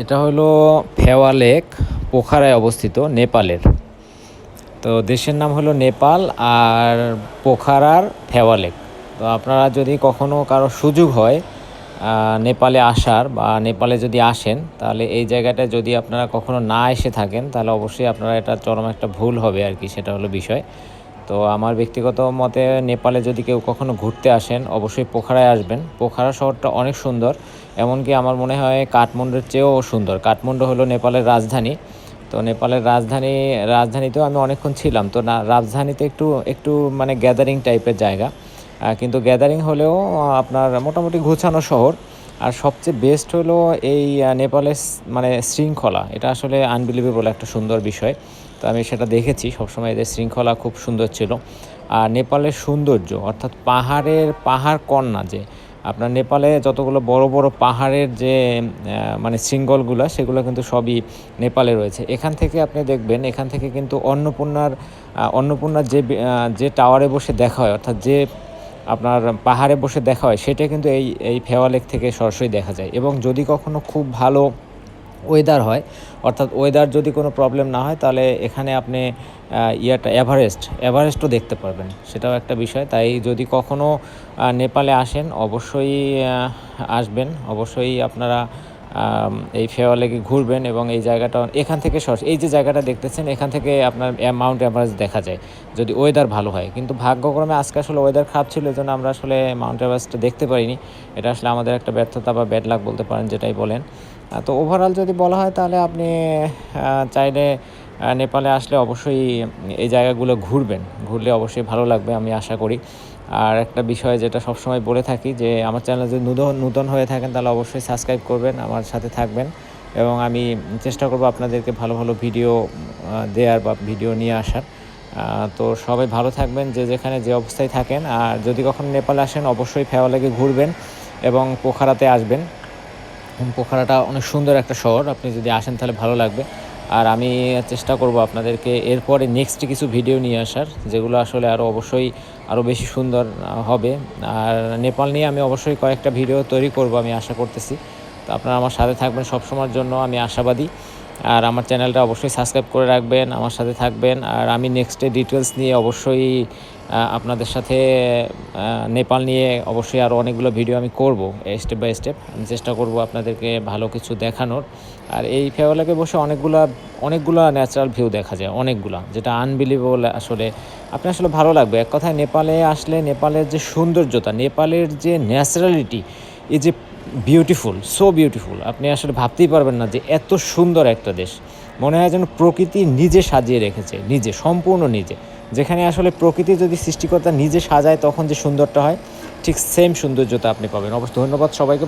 এটা হলো ফেওয়া লেক, পোখারায় অবস্থিত, নেপালের। তো দেশের নাম হলো নেপাল, আর পোখারার ফেওয়া লেক। তো আপনারা যদি কখনও কারো সুযোগ হয় নেপালে আসার, বা নেপালে যদি আসেন, তাহলে এই জায়গাটায় যদি আপনারা কখনো না এসে থাকেন, তাহলে অবশ্যই আপনারা, এটা চরম একটা ভুল হবে আর কি, সেটা হলো বিষয়। তো আমার ব্যক্তিগত মতে, নেপালে যদি কেউ কখনো ঘুরতে আসেন, অবশ্যই পোখারায় আসবেন। পোখারা শহরটা অনেক সুন্দর, এমনকি আমার মনে হয় কাঠমান্ডুর চেয়েও সুন্দর। কাঠমান্ডু হলো নেপালের রাজধানী। তো নেপালের রাজধানীতেও আমি অনেকক্ষণ ছিলাম। তো না, রাজধানীতে একটু একটু মানে গ্যাদারিং টাইপের জায়গা, কিন্তু গ্যাদারিং হলেও আপনার মোটামুটি গোছানো শহর। আর সবচেয়ে বেস্ট হলো এই নেপালের মানে শৃঙ্খলা, এটা আসলে আনবিলিভেবল একটা সুন্দর বিষয়। তো আমি সেটা দেখেছি, সবসময় এদের শৃঙ্খলা খুব সুন্দর ছিল। আর নেপালের সৌন্দর্য, অর্থাৎ পাহাড় কন্যা, যে আপনার নেপালে যতগুলো বড় বড় পাহাড়ের যে মানে শৃঙ্গলগুলো, সেগুলো কিন্তু সবই নেপালে রয়েছে। এখান থেকে আপনি দেখবেন, এখান থেকে কিন্তু অন্নপূর্ণার যে টাওয়ারে বসে দেখা হয়, অর্থাৎ যে আপনার পাহাড়ে বসে দেখা হয়, সেটা কিন্তু এই ফেওয়া লেক থেকে সরাসরি দেখা যায়। এবং যদি কখনো খুব ভালো ওয়েদার হয়, অর্থাৎ ওয়েদার যদি কোনো প্রবলেম না হয়, তাহলে এখানে আপনি এভারেস্টও দেখতে পারবেন, সেটাও একটা বিষয়। তাই যদি কখনো নেপালে আসেন, অবশ্যই আসবেন, অবশ্যই আপনারা এই ফেওয়া লেকে ঘুরবেন। এবং এই জায়গাটা এখান থেকে এই যে জায়গাটা দেখতেছেন, এখান থেকে আপনার মাউন্ট এভারেস্ট দেখা যায় যদি ওয়েদার ভালো হয়। কিন্তু ভাগ্যক্রমে আজকে আসলে ওয়েদার খারাপ ছিল, এই জন্য আমরা আসলে মাউন্ট এভারেস্ট দেখতে পারিনি। এটা আসলে আমাদের একটা ব্যর্থতা বা ব্যাড লাক বলতে পারেন, যেটাই বলেন। তো ওভারঅল যদি বলা হয়, তাহলে আপনি চাইলে নেপালে আসলে অবশ্যই এই জায়গাগুলো ঘুরলে অবশ্যই ভালো লাগবে, আমি আশা করি। আর একটা বিষয় যেটা সবসময় বলে থাকি, যে আমার চ্যানেল যদি নূতন হয়ে থাকেন, তাহলে অবশ্যই সাবস্ক্রাইব করবেন, আমার সাথে থাকবেন। এবং আমি চেষ্টা করব আপনাদেরকে ভালো ভালো ভিডিও দেওয়ার বা ভিডিও নিয়ে আসার। তো সবাই ভালো থাকবেন, যে যেখানে যে অবস্থায় থাকেন। আর যদি কখনো নেপালে আসেন, অবশ্যই ফেওয়া লেকে ঘুরবেন এবং পোখারাতে আসবেন। পোখারাটা অনেক সুন্দর একটা শহর, আপনি যদি আসেন তাহলে ভালো লাগবে। আর আমি চেষ্টা করব আপনাদেরকে এরপরে নেক্সট কিছু ভিডিও নিয়ে আসার, যেগুলো আসলে আরও বেশি সুন্দর হবে। আর নেপাল নিয়ে আমি অবশ্যই কয়েকটা ভিডিও তৈরি করব, আমি আশা করতেছি। তো আপনারা আমার সাথে থাকবেন সবসময়ের জন্য, আমি আশাবাদী। আর আমার চ্যানেলটা অবশ্যই সাবস্ক্রাইব করে রাখবেন, আমার সাথে থাকবেন। আর আমি নেক্সটে ডিটেলস নিয়ে অবশ্যই আপনাদের সাথে নেপাল নিয়ে অবশ্যই আরও অনেকগুলো ভিডিও আমি করব, স্টেপ বাই স্টেপ। আমি চেষ্টা করব আপনাদেরকে ভালো কিছু দেখানোর। আর এই ফেওয়া লেকে বসে অনেকগুলা ন্যাচারাল ভিউ দেখা যায়, যেটা আনবিলিভেবল। আসলে আপনি আসলে ভালো লাগবে। এক কথায় নেপালে আসলে নেপালের যে সৌন্দর্যতা, নেপালের যে ন্যাচারালিটি, এই যে বিউটিফুল, আপনি আসলে ভাবতেই পারবেন না যে এত সুন্দর একটা দেশ। মনে হয় যেন প্রকৃতি নিজে সাজিয়ে রেখেছে, সম্পূর্ণ নিজে। যেখানে আসলে প্রকৃতি যদি সৃষ্টিকর্তা নিজে সাজায়, তখন যে সুন্দরটা হয়, ঠিক সেম সৌন্দর্যতা আপনি পাবেন। অবশ্যই ধন্যবাদ সবাইকে।